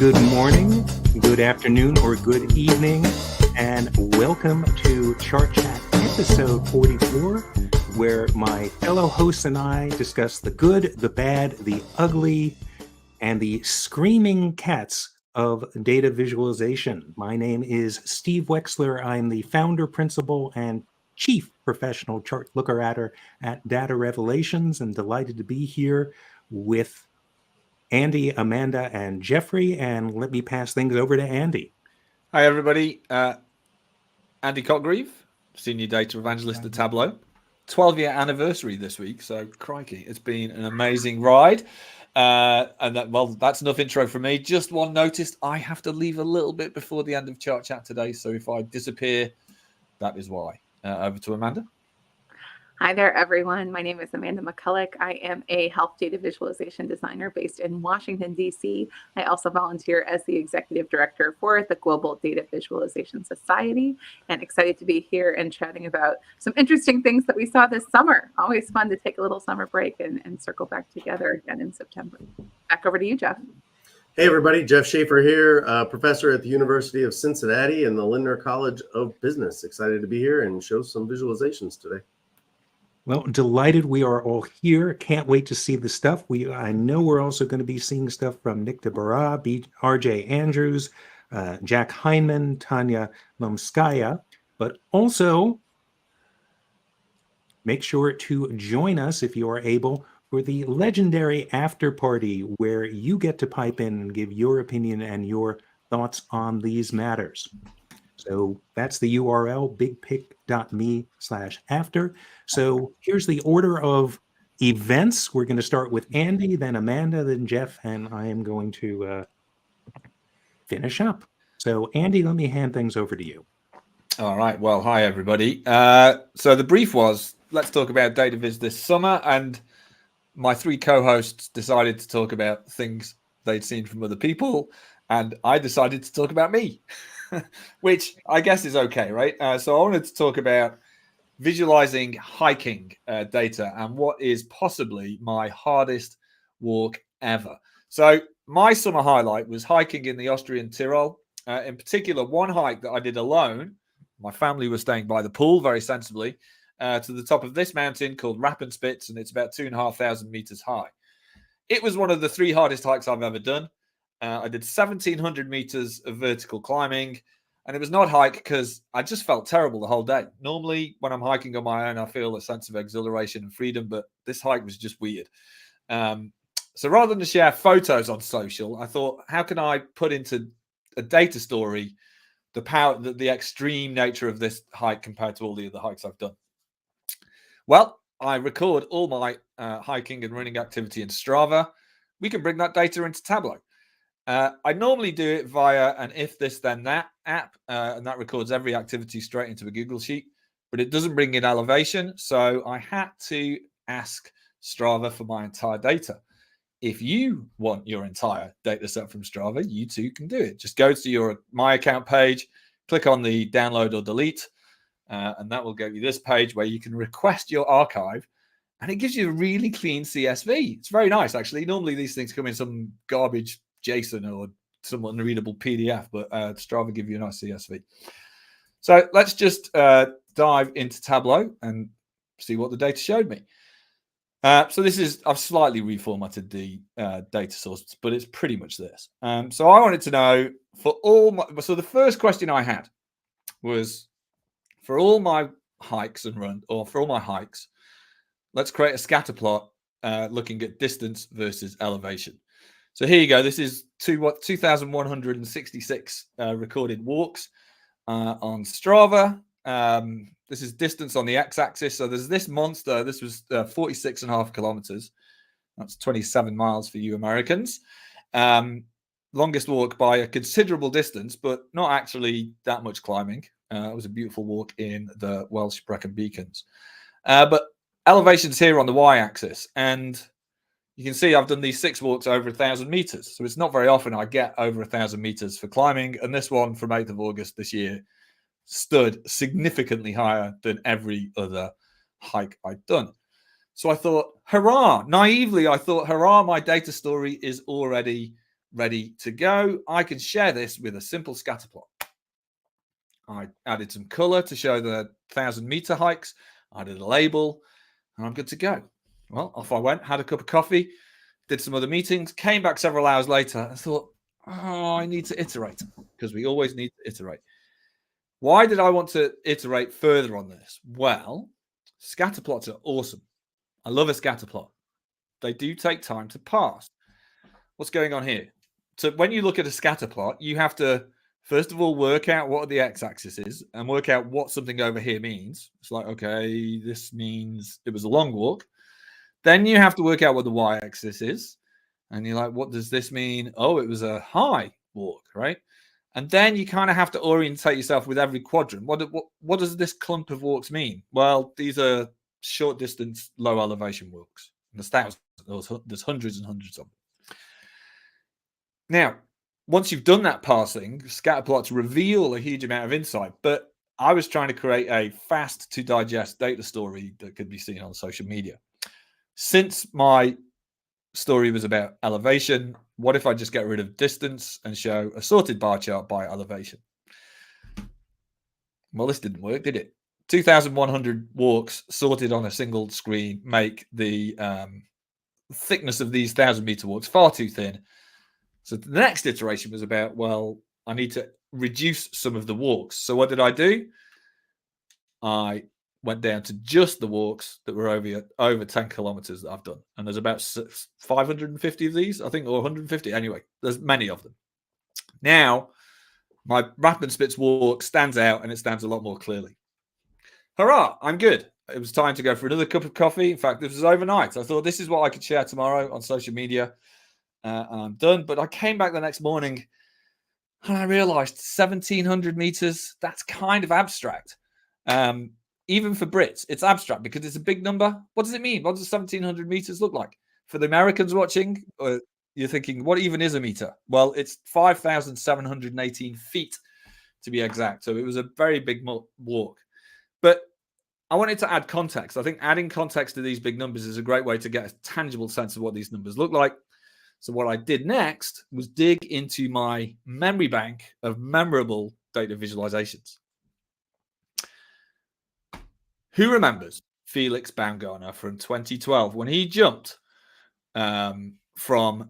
good morning, good afternoon, or good evening, and welcome to Chart Chat episode 44, where my fellow hosts and I discuss the good, the bad, the ugly, and the screaming cats of data visualization. My name is Steve Wexler. I'm the founder, principal, and chief professional chart looker at Data Revelations, and delighted to be here with Andy, Amanda, and Jeffrey. And let me pass things over to Andy. Hi, everybody. Andy Cotgreave, Senior Data Evangelist at Tableau. 12-year anniversary this week, so crikey, it's been an amazing ride. That's enough intro from me. Just one notice, I have to leave a little bit before the end of Chart Chat today, so if I disappear, that is why. Over to Amanda. Hi there, everyone. My name is Amanda McCulloch. I am a health data visualization designer based in Washington, D.C. I also volunteer as the executive director for the Global Data Visualization Society, and excited to be here and chatting about some interesting things that we saw this summer. Always fun to take a little summer break and circle back together again in September. Back over to you, Jeff. Hey, everybody. Jeff Schaefer here, professor at the University of Cincinnati and the Lindner College of Business. Excited to be here and show some visualizations today. Well, delighted we are all here. Can't wait to see the stuff. I know we're also going to be seeing stuff from Nick DeBarra, RJ Andrews, Jack Heineman, Tanya Lomskaya, but also make sure to join us if you are able for the legendary after party where you get to pipe in and give your opinion and your thoughts on these matters. So that's the URL, bigpic.me/after. So here's the order of events. We're going to start with Andy, then Amanda, then Jeff, and I am going to finish up. So Andy, let me hand things over to you. All right. Well, hi, everybody. So the brief was, let's talk about data viz this summer. And my three co-hosts decided to talk about things they'd seen from other people. And I decided to talk about me. Which I guess is okay, right? So I wanted to talk about visualizing hiking data and what is possibly my hardest walk ever. So my summer highlight was hiking in the Austrian Tyrol. In particular, one hike that I did alone. My family was staying by the pool, very sensibly, to the top of this mountain called Rappenspitz, and it's about 2,500 meters high. It was one of the three hardest hikes I've ever done. I did 1,700 meters of vertical climbing, and it was not hike because I just felt terrible the whole day. Normally, when I'm hiking on my own, I feel a sense of exhilaration and freedom, but this hike was just weird. So rather than share photos on social, I thought, how can I put into a data story the extreme nature of this hike compared to all the other hikes I've done? Well, I record all my hiking and running activity in Strava. We can bring that data into Tableau. I normally do it via an if this then that app, and that records every activity straight into a Google Sheet, but it doesn't bring in elevation. So I had to ask Strava for my entire data. If you want your entire data set from Strava, you too can do it. Just go to your My Account page, click on the download or delete, and that will give you this page where you can request your archive. And it gives you a really clean CSV. It's very nice, actually. Normally these things come in some garbage JSON or some unreadable PDF, but Strava give you a nice CSV. So let's just dive into Tableau and see what the data showed me. So this is, I've slightly reformatted the data source, but it's pretty much this. So I wanted to know so the first question I had was, for all my hikes and run, or for all my hikes, let's create a scatter plot looking at distance versus elevation. So here you go. This is 2,166 recorded walks on Strava. This is distance on the x-axis. So there's this monster. This was 46.5 kilometers. That's 27 miles for you Americans. Longest walk by a considerable distance, but not actually that much climbing. It was a beautiful walk in the Welsh Brecon Beacons. But elevation's here on the y-axis, and you can see I've done these 6 walks over 1,000 meters. So it's not very often I get over 1,000 meters for climbing. And this one from 8th of August this year stood significantly higher than every other hike I'd done. So I thought, hurrah! Naively, I thought, hurrah, my data story is already ready to go. I can share this with a simple scatter plot. I added some color to show the 1,000-meter hikes. I added a label, and I'm good to go. Well, off I went, had a cup of coffee, did some other meetings, came back several hours later and thought, oh, I need to iterate, because we always need to iterate. Why did I want to iterate further on this? Well, scatter plots are awesome. I love a scatter plot. They do take time to parse. What's going on here? So when you look at a scatter plot, you have to, first of all, work out what the x-axis is and work out what something over here means. It's like, okay, this means it was a long walk. Then you have to work out what the y-axis is. And you're like, what does this mean? Oh, it was a high walk, right? And then you kind of have to orientate yourself with every quadrant. What does this clump of walks mean? Well, these are short distance, low elevation walks. There's thousands, there's hundreds and hundreds of them. Now, once you've done that parsing, scatter plots reveal a huge amount of insight. But I was trying to create a fast to digest data story that could be seen on social media. Since my story was about elevation, what if I just get rid of distance and show a sorted bar chart by elevation? Well, this didn't work, did it? 2,100 walks sorted on a single screen make the thickness of these 1,000-meter walks far too thin. So the next iteration was about, well, I need to reduce some of the walks. So what did I do? I went down to just the walks that were over 10 kilometers that I've done. And there's about 550 of these, I think, or 150. Anyway, there's many of them. Now, my Rapid Spitz walk stands out, and it stands a lot more clearly. Hurrah, I'm good. It was time to go for another cup of coffee. In fact, this was overnight. I thought this is what I could share tomorrow on social media. And I'm done. But I came back the next morning and I realized 1,700 meters, that's kind of abstract. Even for Brits, it's abstract because it's a big number. What does it mean? What does 1,700 meters look like? For the Americans watching, you're thinking, what even is a meter? Well, it's 5,718 feet to be exact. So it was a very big walk. But I wanted to add context. I think adding context to these big numbers is a great way to get a tangible sense of what these numbers look like. So what I did next was dig into my memory bank of memorable data visualizations. Who remembers Felix Baumgartner from 2012 when he jumped from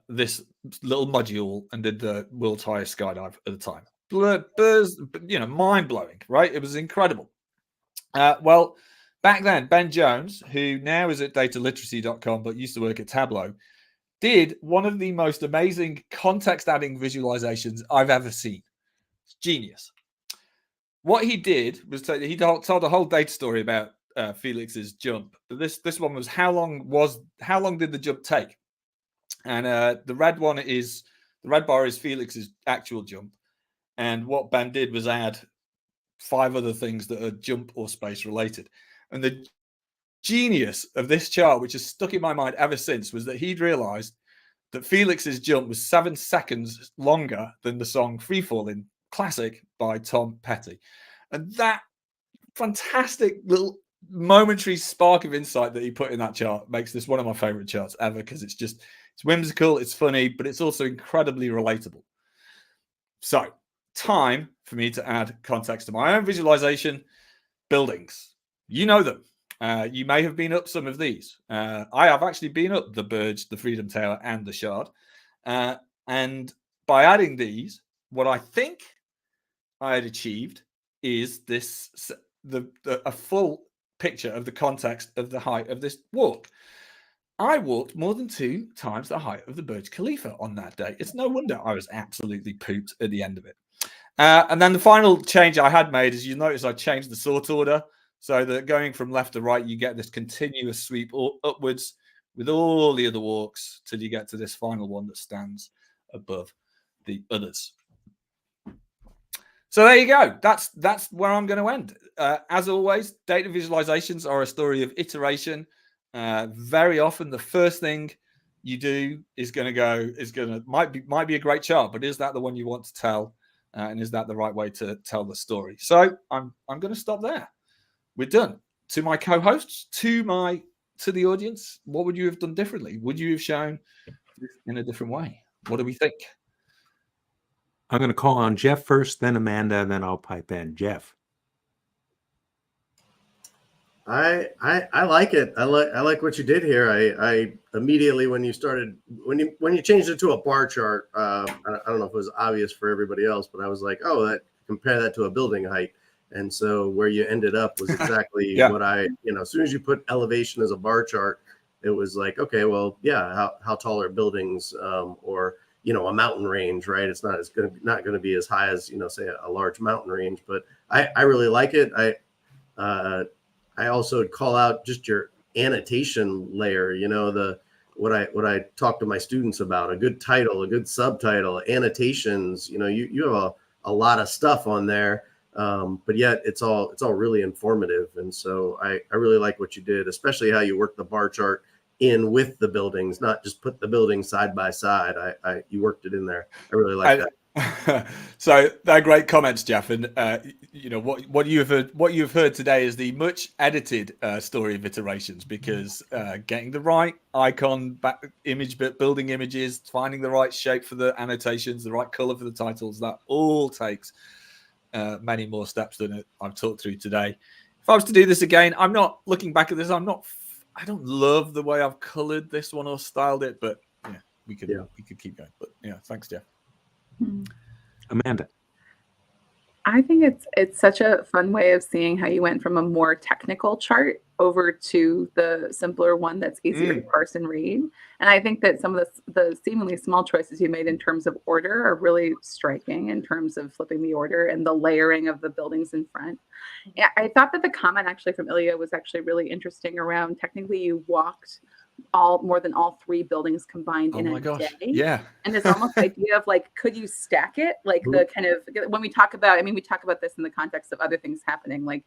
this little module and did the world's highest skydive at the time? Mind-blowing, right? It was incredible. Well, back then, Ben Jones, who now is at dataliteracy.com but used to work at Tableau, did one of the most amazing context-adding visualizations I've ever seen. It's genius. What he did was he told a whole data story about Felix's jump. But this one was how long did the jump take? And the red bar is Felix's actual jump. And what Ben did was add 5 other things that are jump or space related. And the genius of this chart, which has stuck in my mind ever since, was that he'd realized that Felix's jump was 7 seconds longer than the song Free Fallin' Classic by Tom Petty. And that fantastic little momentary spark of insight that he put in that chart makes this one of my favorite charts ever, because it's whimsical, it's funny, but it's also incredibly relatable. So, time for me to add context to my own visualization. Buildings. You know them. You may have been up some of these. I have actually been up the Burj, the Freedom Tower, and the Shard. And by adding these, what I think I had achieved is a full picture of the context of the height of this walk. I walked more than 2 times the height of the Burj Khalifa on that day. It's no wonder I was absolutely pooped at the end of it. And then the final change I had made is, you notice I changed the sort order so that going from left to right, you get this continuous sweep upwards with all the other walks till you get to this final one that stands above the others. So there you go. That's where I'm going to end. As always, data visualizations are a story of iteration. Very often, the first thing you do might be a great chart, but is that the one you want to tell? And is that the right way to tell the story? So I'm going to stop there. We're done. To my co-hosts, to the audience, what would you have done differently? Would you have shown this in a different way? What do we think? I'm going to call on Jeff first, then Amanda, then I'll pipe in. Jeff. I like it. I like what you did here. I immediately when you changed it to a bar chart, I don't know if it was obvious for everybody else, but I was like, oh, compare that to a building height. And so where you ended up was exactly what as soon as you put elevation as a bar chart, it was like, okay, well, yeah, how tall are buildings, or a mountain range, right? It's not going to be as high as say a large mountain range, but I really like it. I also would call out just your annotation layer, what I talk to my students about: a good title, a good subtitle, annotations. You have a lot of stuff on there, but yet it's all really informative. And so I really like what you did, especially how you work the bar chart in with the buildings, not just put the buildings side by side. You worked it in there. I really like that. So they're great comments, Jeff, and what you've heard today is the much edited story of iterations, because getting the right icon, building images, finding the right shape for the annotations, the right color for the titles, that all takes many more steps than I've talked through today. If I was to do this again, I'm not looking back at this. I don't love the way I've colored this one or styled it, but we could keep going. But thanks, Jeff. Amanda. I think it's such a fun way of seeing how you went from a more technical chart over to the simpler one that's easier to parse and read. And I think that some of the seemingly small choices you made in terms of order are really striking, in terms of flipping the order and the layering of the buildings in front. Yeah, I thought that the comment actually from Ilya was actually really interesting around, technically you walked more than all three buildings combined in a day. Yeah. And this almost idea of like, could you stack it? Like the kind of, when we talk about this in the context of other things happening, like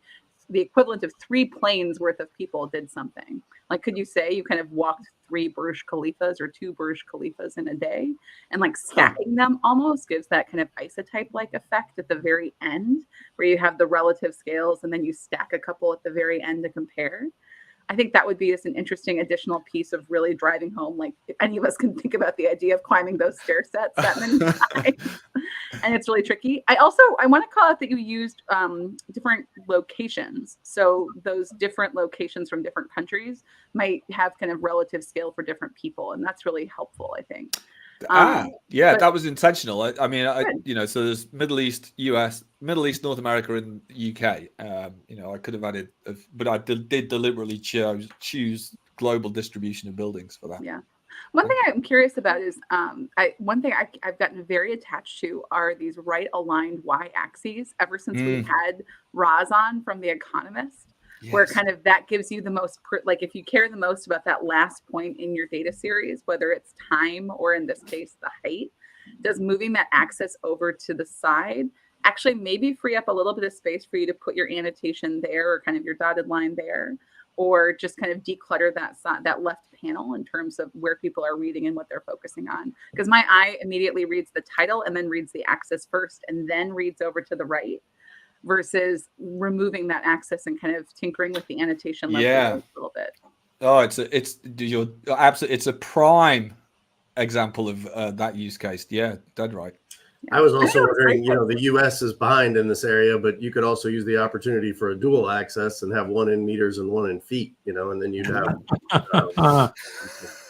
the equivalent of 3 planes worth of people did something. Like, could you say you kind of walked 3 Burj Khalifas or 2 Burj Khalifas in a day, and like stacking them almost gives that kind of isotype like effect at the very end, where you have the relative scales and then you stack a couple at the very end to compare. I think that would be just an interesting additional piece of really driving home, like, if any of us can think about the idea of climbing those stair sets that many times. And it's really tricky. I want to call out that you used different locations. So those different locations from different countries might have kind of relative scale for different people. And that's really helpful, I think. That was intentional. So there's Middle East, US, Middle East, North America, and UK. I could have added, but I did deliberately choose global distribution of buildings for that. Yeah. One thing I'm curious about is I've gotten very attached to are these right aligned y-axes ever since we had Razan from The Economist. Yes. Where kind of that gives you the most, like if you care the most about that last point in your data series, whether it's time or in this case, the height, does moving that axis over to the side actually maybe free up a little bit of space for you to put your annotation there, or kind of your dotted line there, or just kind of declutter that left panel in terms of where people are reading and what they're focusing on? Because my eye immediately reads the title and then reads the axis first and then reads over to the right, versus removing that axis and kind of tinkering with the annotation level a little bit. Oh, it's a prime example of that use case. Yeah, dead right. I was also wondering, the US is behind in this area, but you could also use the opportunity for a dual access and have one in meters and one in feet, and then you'd have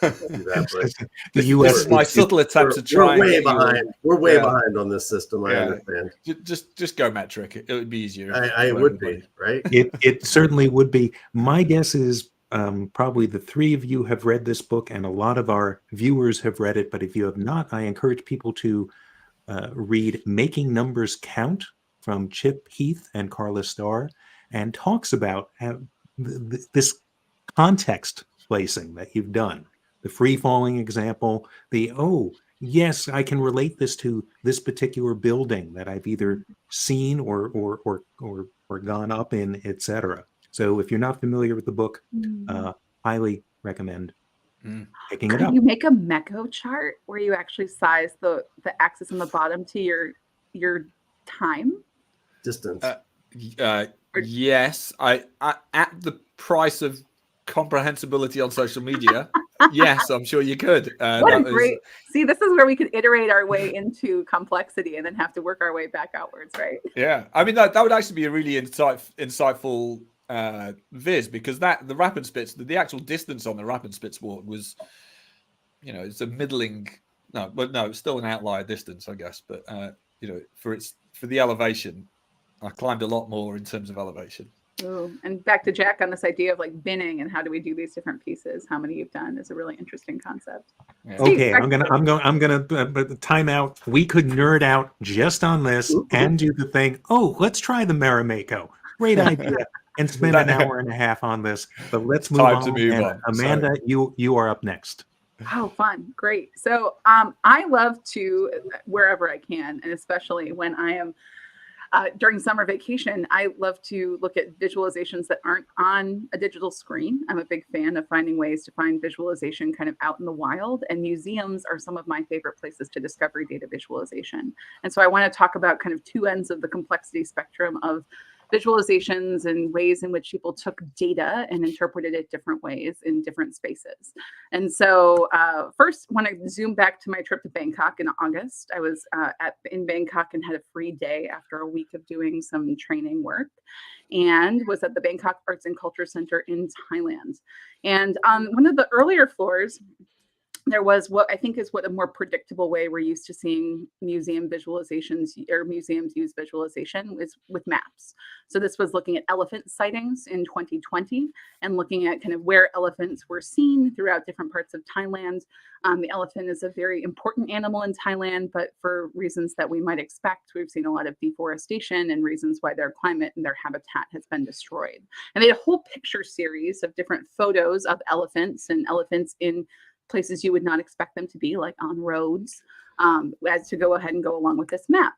the US is my subtle attempt to try. We're way behind. We're way behind on this system. I understand. Just go metric. It would be easier. I would be, right? It certainly would be. My guess is probably the 3 of you have read this book, and a lot of our viewers have read it. But if you have not, I encourage people to read Making Numbers Count from Chip Heath and Carla Starr, and talks about this context placing that you've done. The free-falling example, yes, I can relate this to this particular building that I've either seen or gone up in, etc. So if you're not familiar with the book, highly recommend picking it up. Could you make a Meko chart where you actually size the axis on the bottom to your time distance? Yes, I at the price of comprehensibility on social media. Yes, I'm sure you could. What a great, see, this is where we could iterate our way into complexity and then have to work our way back outwards, right? Yeah, I mean that would actually be a really insightful viz, because the Rappenspitz, the actual distance on the Rappenspitzwort was, it's a middling, it's still an outlier distance, I guess, but for the elevation, I climbed a lot more in terms of elevation. Ooh, and back to Jack on this idea of like binning and how do we do these different pieces? How many you've done is a really interesting concept. Yeah. Okay, I'm gonna time out. We could nerd out just on this and do the thing. Oh, let's try the Marimako. Great idea, and spend an hour and a half on this. But let's move on. Amanda, you are up next. Oh, fun. Great. So I love to, wherever I can, and especially when I am during summer vacation, I love to look at visualizations that aren't on a digital screen. I'm a big fan of finding ways to find visualization kind of out in the wild, and museums are some of my favorite places to discover data visualization. And so I want to talk about kind of two ends of the complexity spectrum of visualizations and ways in which people took data and interpreted it different ways in different spaces. And so first, I want to zoom back to my trip to Bangkok in August. I was in Bangkok and had a free day after a week of doing some training work, and was at the Bangkok Arts and Culture Center in Thailand. And on one of the earlier floors, there was what I think is a more predictable way we're used to seeing museum visualizations or museums use visualization is with maps. So this was looking at elephant sightings in 2020 and looking at kind of where elephants were seen throughout different parts of Thailand. The elephant is a very important animal in Thailand, but for reasons that we might expect, we've seen a lot of deforestation and reasons why their climate and their habitat has been destroyed. And they had a whole picture series of different photos of elephants and elephants in places you would not expect them to be, like on roads, as to go ahead and go along with this map.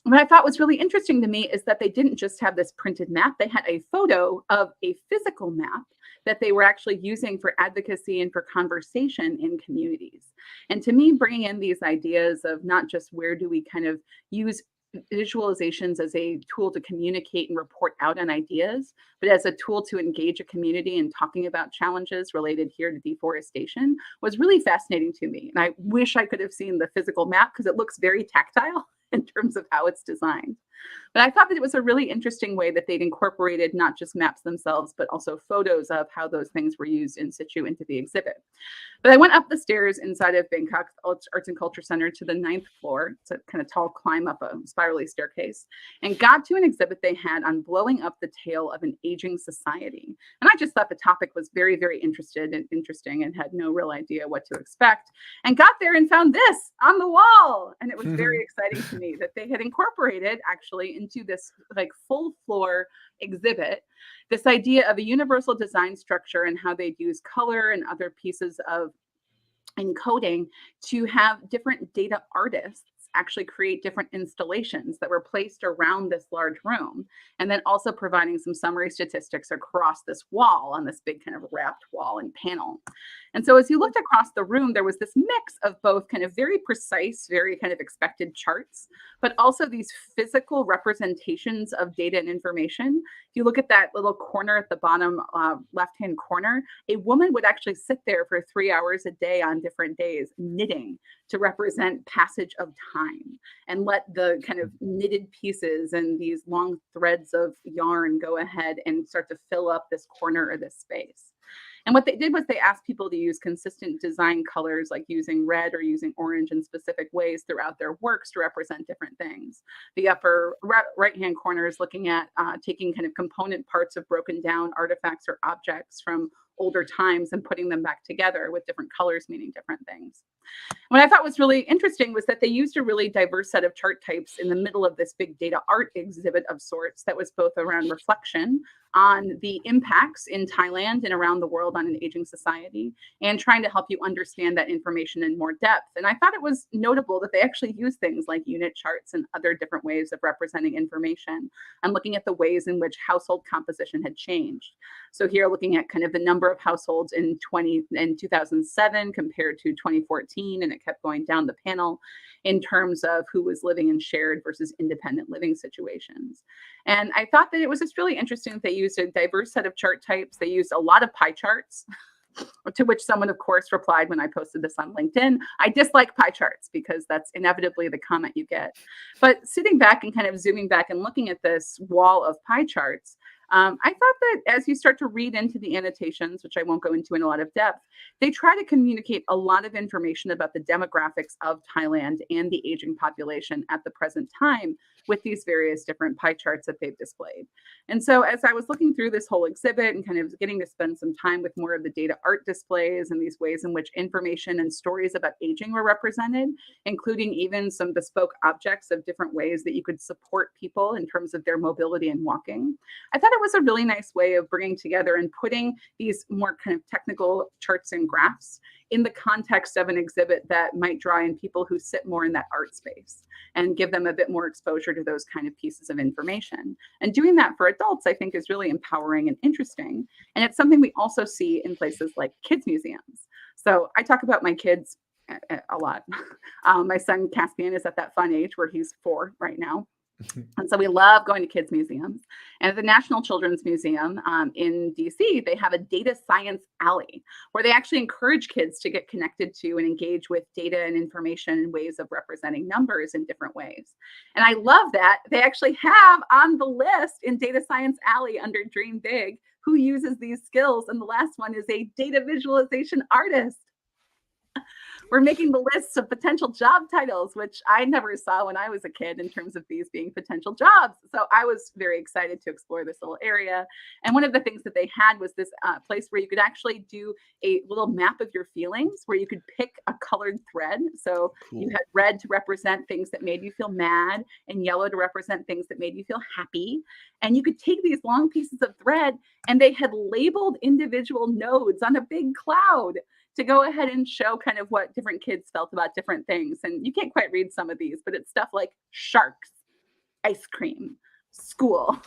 What I thought was really interesting to me is that they didn't just have this printed map, they had a photo of a physical map that they were actually using for advocacy and for conversation in communities. And to me, bringing in these ideas of not just where do we kind of use visualizations as a tool to communicate and report out on ideas, but as a tool to engage a community in talking about challenges related here to deforestation was really fascinating to me. And I wish I could have seen the physical map because it looks very tactile in terms of how it's designed. But I thought that it was a really interesting way that they'd incorporated not just maps themselves, but also photos of how those things were used in situ into the exhibit. But I went up the stairs inside of Bangkok's Arts and Culture Center to the 9th floor. It's a kind of tall climb up a spirally staircase, and got to an exhibit they had on blowing up the tale of an aging society. And I just thought the topic was very, very interesting and had no real idea what to expect. And got there and found this on the wall. And it was very exciting to me that they had incorporated actually into this like full floor exhibit this idea of a universal design structure and how they'd use color and other pieces of encoding to have different data artists actually create different installations that were placed around this large room, and then also providing some summary statistics across this wall on this big kind of wrapped wall and panel. And so as you looked across the room, there was this mix of both kind of very precise, very kind of expected charts, but also these physical representations of data and information. If you look at that little corner at the bottom left-hand corner, a woman would actually sit there for 3 hours a day on different days knitting to represent passage of time and let the kind of knitted pieces and these long threads of yarn go ahead and start to fill up this corner or this space. And what they did was they asked people to use consistent design colors, like using red or using orange in specific ways throughout their works to represent different things. The upper right-hand corner is looking at taking kind of component parts of broken down artifacts or objects from older times and putting them back together with different colors meaning different things. What I thought was really interesting was that they used a really diverse set of chart types in the middle of this big data art exhibit of sorts that was both around reflection on the impacts in Thailand and around the world on an aging society, and trying to help you understand that information in more depth. And I thought it was notable that they actually use things like unit charts and other different ways of representing information and looking at the ways in which household composition had changed. So here looking at kind of the number of households in 2007 compared to 2014, and it kept going down the panel in terms of who was living in shared versus independent living situations. And I thought that it was just really interesting that they used a diverse set of chart types. They used a lot of pie charts To which someone, of course, replied when I posted this on LinkedIn, I dislike pie charts, because that's inevitably the comment you get. But sitting back and kind of zooming back and looking at this wall of pie charts, I thought that as you start to read into the annotations, which I won't go into in a lot of depth, they try to communicate a lot of information about the demographics of Thailand and the aging population at the present time with these various different pie charts that they've displayed. And so as I was looking through this whole exhibit and kind of getting to spend some time with more of the data art displays and these ways in which information and stories about aging were represented, including even some bespoke objects of different ways that you could support people in terms of their mobility and walking, I thought it was a really nice way of bringing together and putting these more kind of technical charts and graphs in the context of an exhibit that might draw in people who sit more in that art space and give them a bit more exposure to those kind of pieces of information. And doing that for adults, I think, is really empowering and interesting. And it's something we also see in places like kids' museums. So I talk about my kids a lot. My son Caspian is at that fun age where he's 4 right now. And so we love going to kids' museums. And at the National Children's Museum in DC, they have a data science alley where they actually encourage kids to get connected to and engage with data and information and ways of representing numbers in different ways. And I love that they actually have on the list in Data Science Alley under Dream Big who uses these skills. And the last one is a data visualization artist. We're making the lists of potential job titles, which I never saw when I was a kid in terms of these being potential jobs. So I was very excited to explore this little area. And one of the things that they had was this place where you could actually do a little map of your feelings, where you could pick a colored thread. So you had red to represent things that made you feel mad and yellow to represent things that made you feel happy. And you could take these long pieces of thread, and they had labeled individual nodes on a big cloud to go ahead and show kind of what different kids felt about different things. And you can't quite read some of these, but it's stuff like sharks, ice cream, school.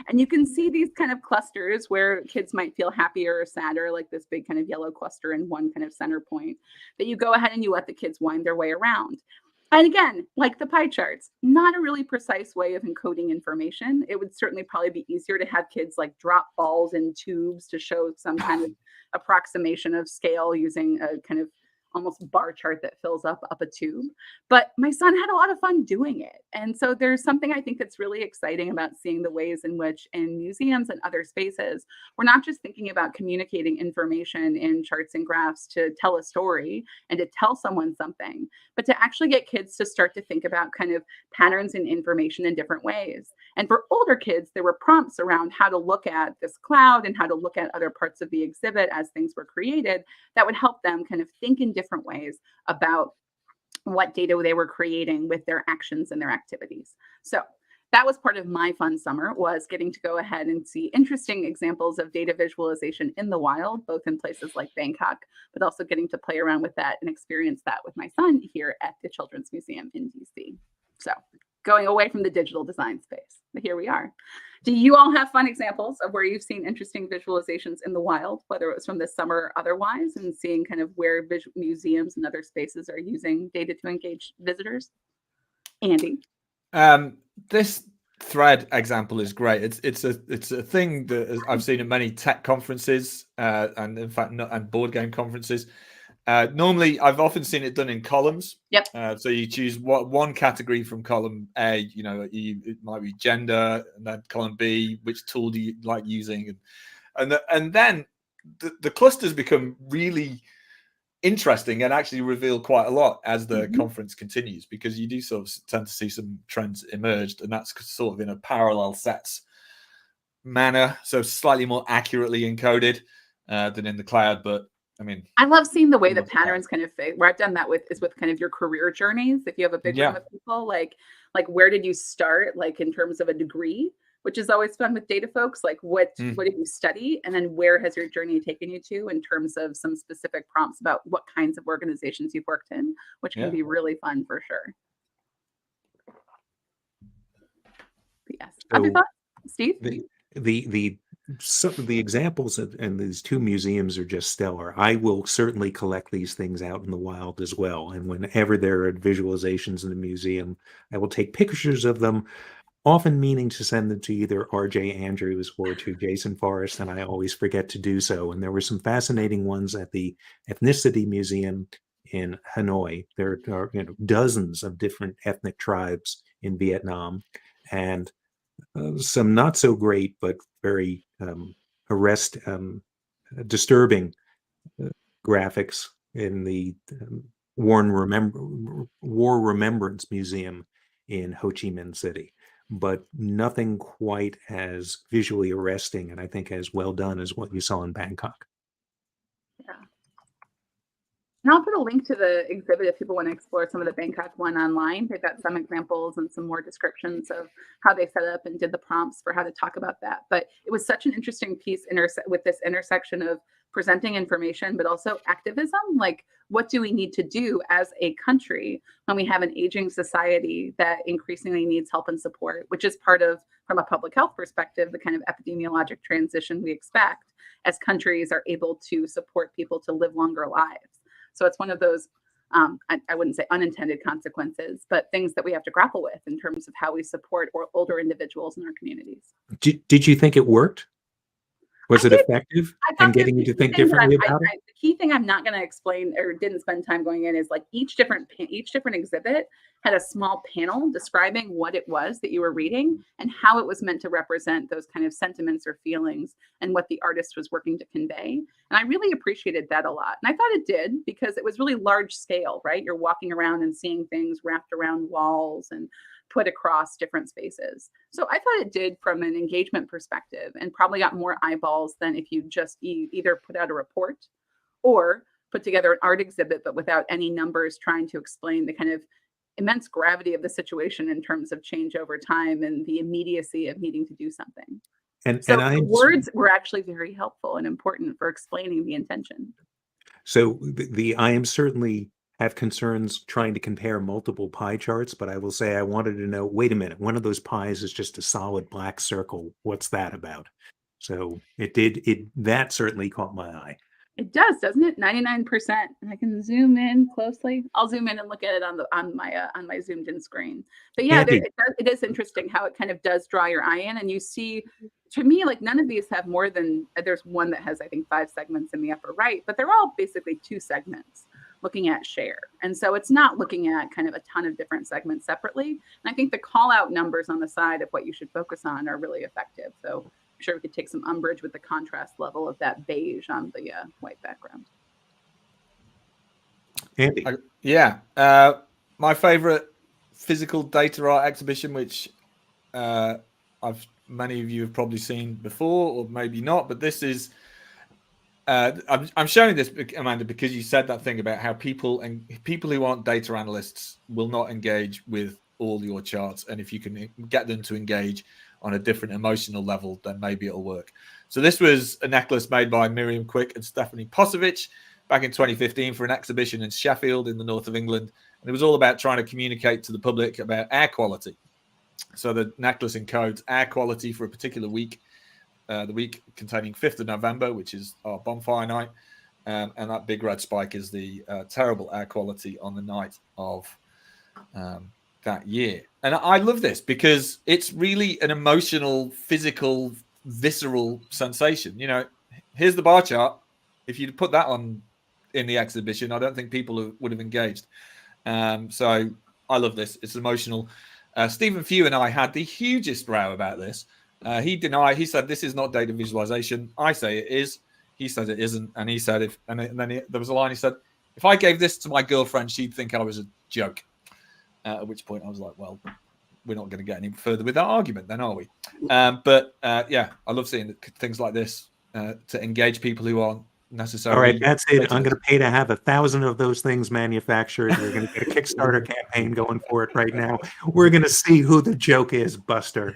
And you can see these kind of clusters where kids might feel happier or sadder, like this big kind of yellow cluster in one kind of center point, that you go ahead and you let the kids wind their way around. And again, like the pie charts, not a really precise way of encoding information. It would certainly probably be easier to have kids like drop balls in tubes to show some kind of approximation of scale using a kind of almost bar chart that fills up a tube. But my son had a lot of fun doing it. And so there's something I think that's really exciting about seeing the ways in which in museums and other spaces, we're not just thinking about communicating information in charts and graphs to tell a story and to tell someone something, but to actually get kids to start to think about kind of patterns and information in different ways. And for older kids, there were prompts around how to look at this cloud and how to look at other parts of the exhibit as things were created that would help them kind of think in different ways about what data they were creating with their actions and their activities. So that was part of my fun summer, was getting to go ahead and see interesting examples of data visualization in the wild, both in places like Bangkok, but also getting to play around with that and experience that with my son here at the Children's Museum in DC. So going away from the digital design space, but here we are. Do you all have fun examples of where you've seen interesting visualizations in the wild, whether it was from this summer or otherwise, and seeing kind of where museums and other spaces are using data to engage visitors? Andy? This thread example is great. It's a thing that I've seen at many tech conferences and in fact and board game conferences. Normally, I've often seen it done in columns. Yep. So you choose one category from column A. It might be gender, and then column B, which tool do you like using, and then the clusters become really interesting and actually reveal quite a lot as the conference continues, because you do sort of tend to see some trends emerged, and that's sort of in a parallel sets manner, so slightly more accurately encoded than in the cloud, but. I mean, I love seeing the way that patterns kind of fit. Where I've done that with kind of your career journeys. If you have a big room of people, like where did you start, like in terms of a degree, which is always fun with data folks. Like what did you study, and then where has your journey taken you to in terms of some specific prompts about what kinds of organizations you've worked in, which can be really fun for sure. But yes. Other thoughts, Steve? Some of the examples in these two museums are just stellar. I will certainly collect these things out in the wild as well. And whenever there are visualizations in the museum, I will take pictures of them. often meaning to send them to either R.J. Andrews or to Jason Forrest, and I always forget to do so. And there were some fascinating ones at the Ethnicity Museum in Hanoi. There are dozens of different ethnic tribes in Vietnam, and some not so great but very disturbing graphics in the War Remembrance Museum in Ho Chi Minh City, but nothing quite as visually arresting and I think as well done as what you saw in Bangkok. Yeah. And I'll put a link to the exhibit if people want to explore some of the Bangkok one online. They've got some examples and some more descriptions of how they set up and did the prompts for how to talk about that. But it was such an interesting piece with this intersection of presenting information, but also activism. Like, what do we need to do as a country when we have an aging society that increasingly needs help and support, which is part of, from a public health perspective, the kind of epidemiologic transition we expect as countries are able to support people to live longer lives. So it's one of those, I wouldn't say unintended consequences, but things that we have to grapple with in terms of how we support older individuals in our communities. Did you think it worked? Was it effective in getting you to think differently about it? The key thing I'm not going to explain or didn't spend time going in is like each different exhibit had a small panel describing what it was that you were reading and how it was meant to represent those kind of sentiments or feelings and what the artist was working to convey. And I really appreciated that a lot. And I thought it did because it was really large scale, right? You're walking around and seeing things wrapped around walls and put across different spaces. So I thought it did from an engagement perspective and probably got more eyeballs than if you just either put out a report or put together an art exhibit, but without any numbers trying to explain the kind of immense gravity of the situation in terms of change over time and the immediacy of needing to do something. And the words were actually very helpful and important for explaining the intention. So I am certainly have concerns trying to compare multiple pie charts, but I will say I wanted to know, wait a minute, one of those pies is just a solid black circle. What's that about? So that certainly caught my eye. It does, doesn't it? 99%. And I can zoom in closely. I'll zoom in and look at it on my zoomed in screen. But yeah, it is interesting how it kind of does draw your eye in, and you see, to me, like none of these have more than, there's one that has I think 5 segments in the upper right, but they're all basically 2 segments looking at share. And so it's not looking at kind of a ton of different segments separately. And I think the call out numbers on the side of what you should focus on are really effective. So I'm sure we could take some umbrage with the contrast level of that beige on the white background. Andy. My favorite physical data art exhibition, which many of you have probably seen before or maybe not, but this is I'm showing this, Amanda, because you said that thing about how people who aren't data analysts will not engage with all your charts, and if you can get them to engage on a different emotional level, then maybe it'll work. So this was a necklace made by Miriam Quick and Stephanie Posovich back in 2015 for an exhibition in Sheffield in the north of England, and it was all about trying to communicate to the public about air quality. So the necklace encodes air quality for a particular week. The week containing 5th of November, which is our bonfire night. And that big red spike is the terrible air quality on the night of that year. And I love this because it's really an emotional, physical, visceral sensation. You know, here's the bar chart. If you'd put that on in the exhibition, I don't think people would have engaged. So I love this. It's emotional. Stephen Few and I had the hugest row about this. He denied. He said this is not data visualization. I say it is. He said it isn't, and he said there was a line. He said, "If I gave this to my girlfriend, she'd think I was a joke." At which point I was like, "Well, we're not going to get any further with that argument, then, are we?" But I love seeing things like this to engage people who aren't necessarily. All right, that's it. I'm going to pay to have 1,000 of those things manufactured. We're going to get a Kickstarter campaign going for it right now. We're going to see who the joke is, Buster.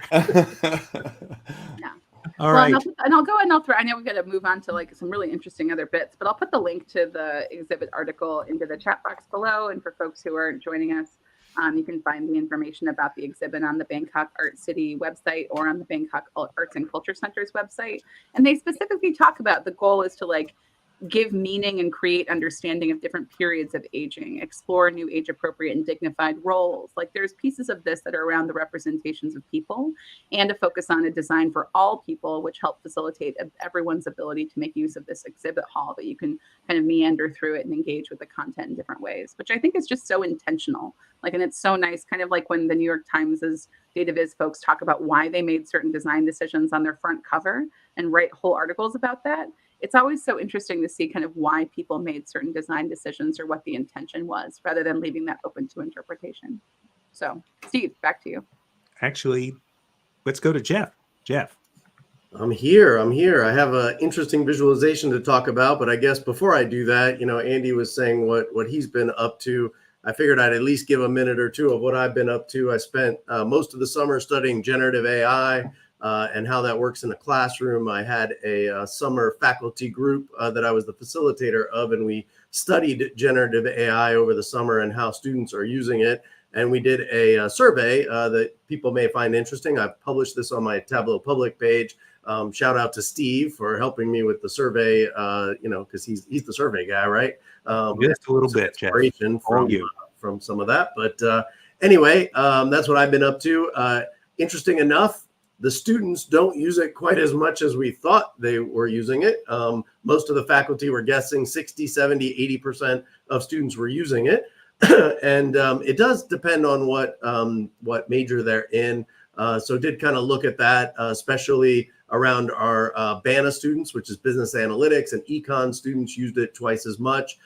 All right. I'll go and I'll throw. I know we've got to move on to like some really interesting other bits, but I'll put the link to the exhibit article into the chat box below. And for folks who are joining us, you can find the information about the exhibit on the Bangkok Art City website or on the Bangkok Arts and Culture Center's website. And they specifically talk about the goal is to like give meaning and create understanding of different periods of aging, explore new age appropriate and dignified roles. Like there's pieces of this that are around the representations of people and a focus on a design for all people, which help facilitate everyone's ability to make use of this exhibit hall, that you can kind of meander through it and engage with the content in different ways, which I think is just so intentional. Like, and it's so nice, kind of like when the New York Times's data viz folks talk about why they made certain design decisions on their front cover and write whole articles about that. It's always so interesting to see kind of why people made certain design decisions or what the intention was, rather than leaving that open to interpretation. So, Steve, back to you. Actually, let's go to Jeff. Jeff. I'm here. I have an interesting visualization to talk about, but I guess before I do that, Andy was saying what he's been up to. I figured I'd at least give a minute or two of what I've been up to. I spent most of the summer studying generative AI. And how that works in a classroom. I had a summer faculty group that I was the facilitator of, and we studied generative AI over the summer and how students are using it. And we did a survey that people may find interesting. I've published this on my Tableau public page. Shout out to Steve for helping me with the survey, because he's the survey guy, right? Just a little bit, Jeff. From some of that. But anyway, that's what I've been up to. Interesting enough, the students don't use it quite as much as we thought they were using it. Most of the faculty were guessing 60, 70, 80% of students were using it. And it does depend on what major they're in. So did kind of look at that, especially around our BANA students, which is business analytics, and econ students used it twice as much.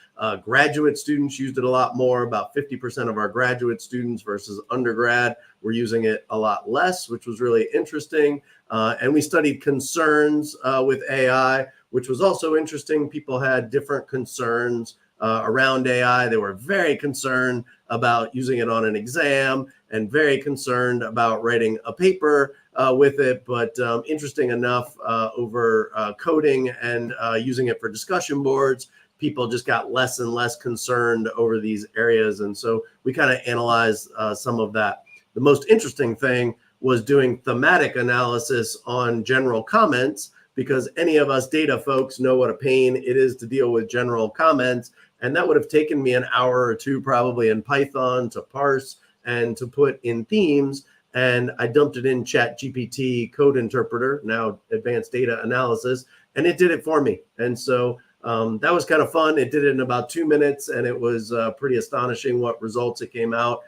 Graduate students used it a lot more. About 50% of our graduate students versus undergrad were using it a lot less, which was really interesting. And we studied concerns with AI, which was also interesting. People had different concerns around AI. They were very concerned about using it on an exam and very concerned about writing a paper with it. But interesting enough, over coding and using it for discussion boards, people just got less and less concerned over these areas. And so we kind of analyzed some of that. The most interesting thing was doing thematic analysis on general comments, because any of us data folks know what a pain it is to deal with general comments. And that would have taken me an hour or two probably in Python to parse and to put in themes. And I dumped it in ChatGPT code interpreter, now advanced data analysis, and it did it for me. And so that was kind of fun. It did it in about 2 minutes, and it was pretty astonishing what results it came out.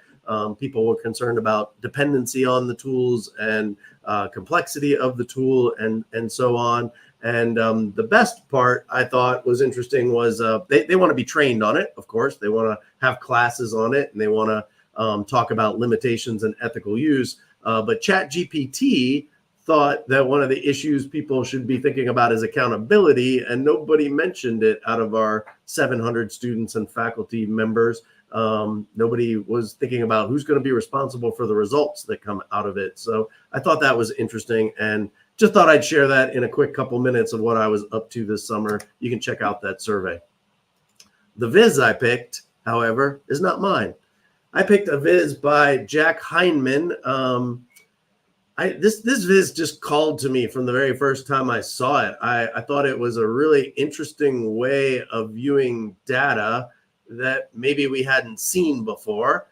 People were concerned about dependency on the tools and complexity of the tool and so on. And the best part I thought was interesting was they want to be trained on it. Of course, they want to have classes on it, and they want to talk about limitations and ethical use. But ChatGPT thought that one of the issues people should be thinking about is accountability, and nobody mentioned it out of our 700 students and faculty members. Nobody was thinking about who's going to be responsible for the results that come out of it. So I thought that was interesting, and just thought I'd share that in a quick couple minutes of what I was up to this summer. You can check out that survey. The viz I picked, however, is not mine. I picked a viz by Jack Heinemann. This viz just called to me from the very first time I saw it. I thought it was a really interesting way of viewing data that maybe we hadn't seen before.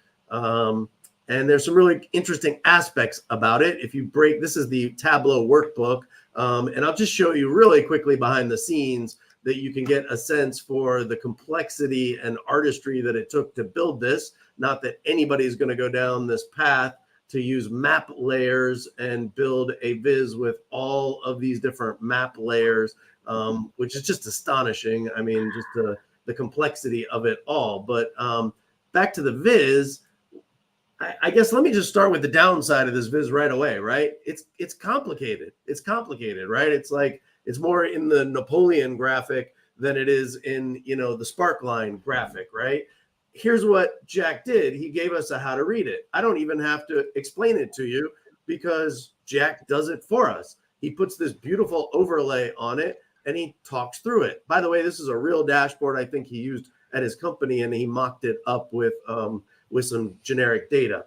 And there's some really interesting aspects about it. If you break, this is the Tableau workbook, and I'll just show you really quickly behind the scenes that you can get a sense for the complexity and artistry that it took to build this. Not that anybody's going to go down this path to use map layers and build a viz with all of these different map layers, which is just astonishing. I mean, just the complexity of it all. But back to the viz, I guess let me just start with the downside of this viz right away, right? It's complicated. It's complicated, right? It's like, it's more in the Napoleon graphic than it is in, the Sparkline graphic, right? Here's what Jack did. He gave us a how to read it. I don't even have to explain it to you because Jack does it for us. He puts this beautiful overlay on it and he talks through it. By the way, this is a real dashboard I think he used at his company, and he mocked it up with some generic data.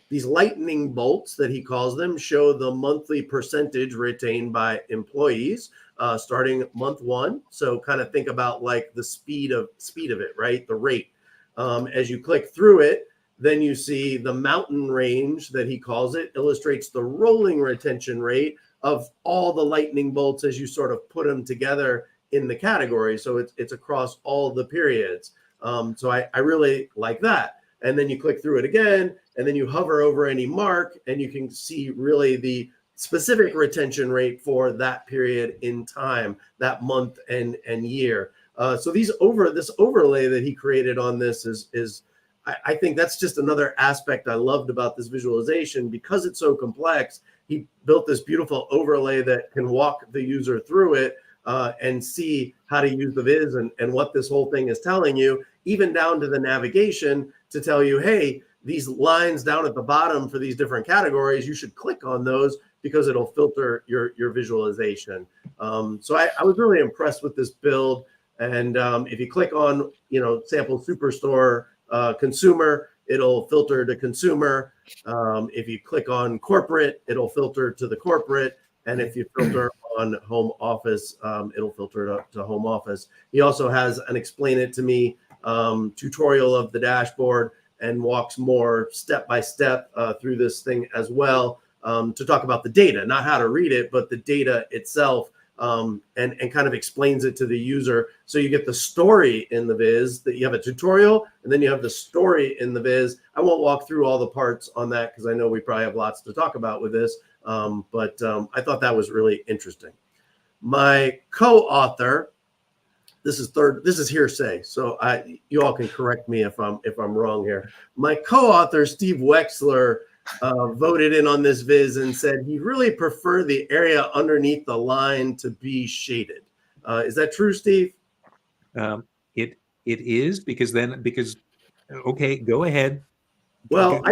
These lightning bolts that he calls them show the monthly percentage retained by employees. starting month 1. So kind of think about like the speed of it, right? The rate. As you click through it, then you see the mountain range that he calls it, illustrates the rolling retention rate of all the lightning bolts as you sort of put them together in the category. So it's across all the periods. So I really like that. And then you click through it again, and then you hover over any mark, and you can see really the specific retention rate for that period in time, that month and year. So this overlay that he created on this is I think that's just another aspect I loved about this visualization. Because it's so complex, he built this beautiful overlay that can walk the user through it and see how to use the viz and what this whole thing is telling you, even down to the navigation to tell you, hey, these lines down at the bottom for these different categories, you should click on those because it'll filter your visualization. So I was really impressed with this build. And if you click on, sample superstore consumer, it'll filter to consumer. If you click on corporate, it'll filter to the corporate. And if you filter on home office, it'll filter to home office. He also has an explain it to me tutorial of the dashboard and walks more step by step through this thing as well to talk about the data, not how to read it, but the data itself. And kind of explains it to the user. So you get the story in the viz, that you have a tutorial, and then you have the story in the viz. I won't walk through all the parts on that because I know we probably have lots to talk about with this. But I thought that was really interesting. My co-author, this is hearsay, so you all can correct me if I'm wrong here. My co-author, Steve Wexler, voted in on this viz and said he really preferred the area underneath the line to be shaded. Is that true, Steve? It is because okay, go ahead. Well,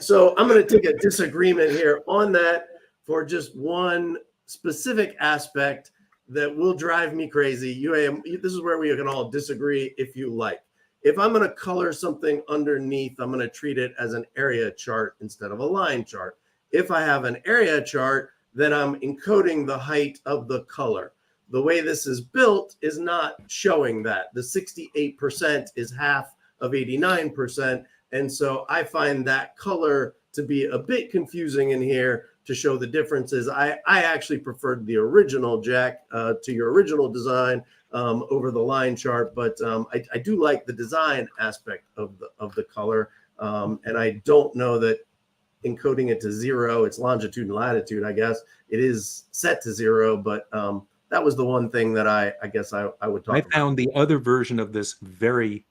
so I'm going to take a disagreement here on that for just one specific aspect that will drive me crazy. This is where we can all disagree if you like. If I'm going to color something underneath, I'm going to treat it as an area chart instead of a line chart. If I have an area chart, then I'm encoding the height of the color. The way this is built is not showing that. The 68% is half of 89%. And so I find that color to be a bit confusing in here to show the differences. I actually preferred the original, Jack, to your original design over the line chart, but I do like the design aspect of the color, and I don't know that encoding it to 0, it's longitude and latitude. I guess it is set to 0, but that was the one thing that I guess I would talk about. I found the other version of this very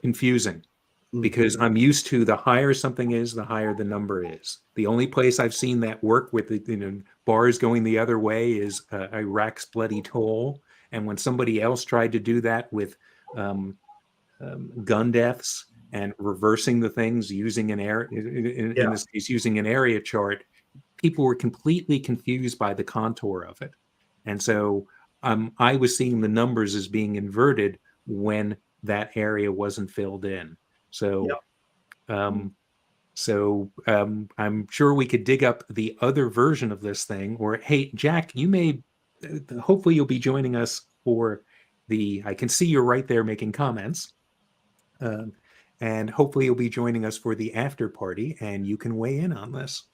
confusing. Because I'm used to the higher something is, the higher the number is. The only place I've seen that work with the bars going the other way is Iraq's Bloody Toll. And when somebody else tried to do that with gun deaths and reversing the things using in this case using an area chart, people were completely confused by the contour of it. And so I was seeing the numbers as being inverted when that area wasn't filled in. So, I'm sure we could dig up the other version of this thing. Or, hey, Jack, hopefully you'll be joining us for I can see you're right there making comments. And hopefully you'll be joining us for the after party, and you can weigh in on this.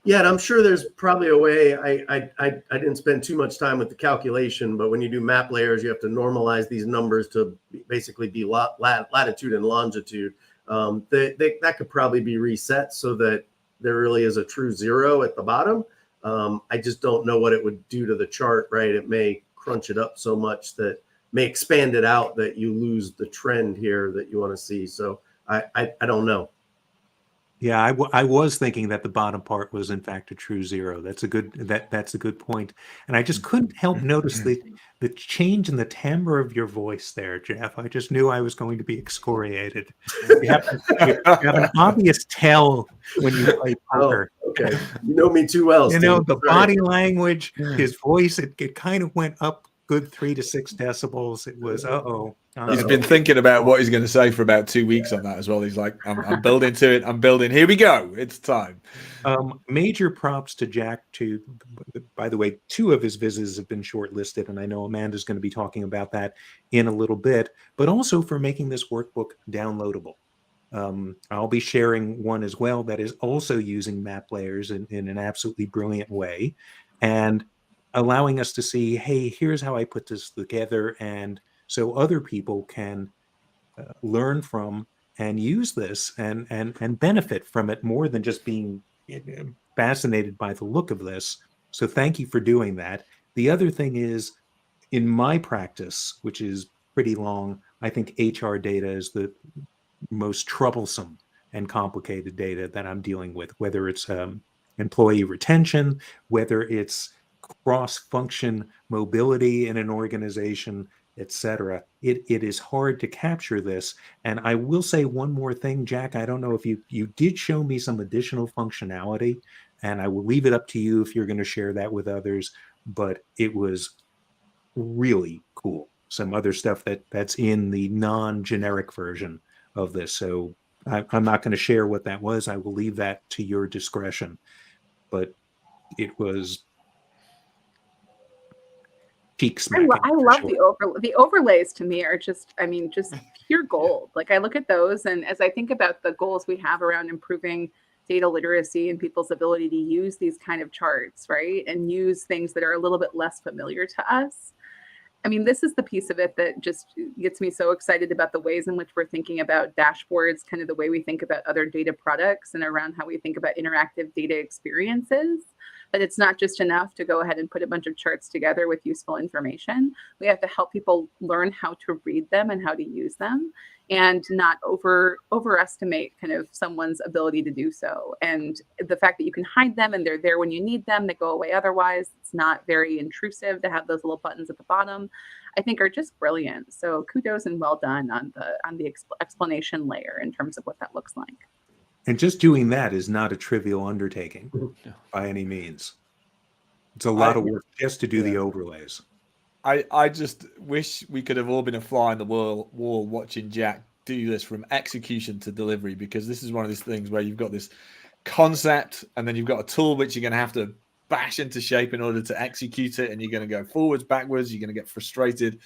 Yeah, and I'm sure there's probably a way. I didn't spend too much time with the calculation, but when you do map layers, you have to normalize these numbers to basically be latitude and longitude. That could probably be reset so that there really is a true 0 at the bottom. I just don't know what it would do to the chart, right? It may crunch it up so much that may expand it out that you lose the trend here that you want to see. So I don't know. Yeah, I was thinking that the bottom part was in fact a true 0. That's a good point. And I just couldn't help notice the change in the timbre of your voice there, Jeff. I just knew I was going to be excoriated. You have an obvious tell when you play poker. Oh, okay, you know me too well. The body language, his voice, it kind of went up good 3 to 6 decibels. It was He's been thinking about what he's going to say for about 2 weeks on that as well. He's like, I'm building to it. I'm building. Here we go. It's time. Major props to Jack, too. By the way, 2 of his visits have been shortlisted, and I know Amanda's going to be talking about that in a little bit, but also for making this workbook downloadable. I'll be sharing one as well that is also using map layers in an absolutely brilliant way and allowing us to see, hey, here's how I put this together. And so other people can learn from and use this and benefit from it more than just being fascinated by the look of this. So thank you for doing that. The other thing is, in my practice, which is pretty long, I think HR data is the most troublesome and complicated data that I'm dealing with, whether it's employee retention, whether it's cross-function mobility in an organization, etc. It is hard to capture this. And I will say one more thing, Jack. I don't know if you did show me some additional functionality, and I will leave it up to you if you're going to share that with others, but it was really cool. Some other stuff that's in the non-generic version of this. So I'm not going to share what that was. I will leave that to your discretion. But it was cheek smacking. I love the overlays. To me are just, I mean, just pure gold. Like I look at those, and as I think about the goals we have around improving data literacy and people's ability to use these kind of charts, right, and use things that are a little bit less familiar to us. I mean, this is the piece of it that just gets me so excited about the ways in which we're thinking about dashboards, kind of the way we think about other data products and around how we think about interactive data experiences. But it's not just enough to go ahead and put a bunch of charts together with useful information. We have to help people learn how to read them and how to use them, and not overestimate kind of someone's ability to do so. And the fact that you can hide them and they're there when you need them, they go away otherwise. It's not very intrusive to have those little buttons at the bottom, I think are just brilliant. So kudos and well done on the explanation layer in terms of what that looks like. And just doing that is not a trivial undertaking by any means. It's a lot of work just to do the overlays. I just wish we could have all been a fly in the wall watching Jack do this from execution to delivery, because this is one of these things where you've got this concept and then you've got a tool which you're going to have to bash into shape in order to execute it, and you're going to go forwards, backwards, you're going to get frustrated,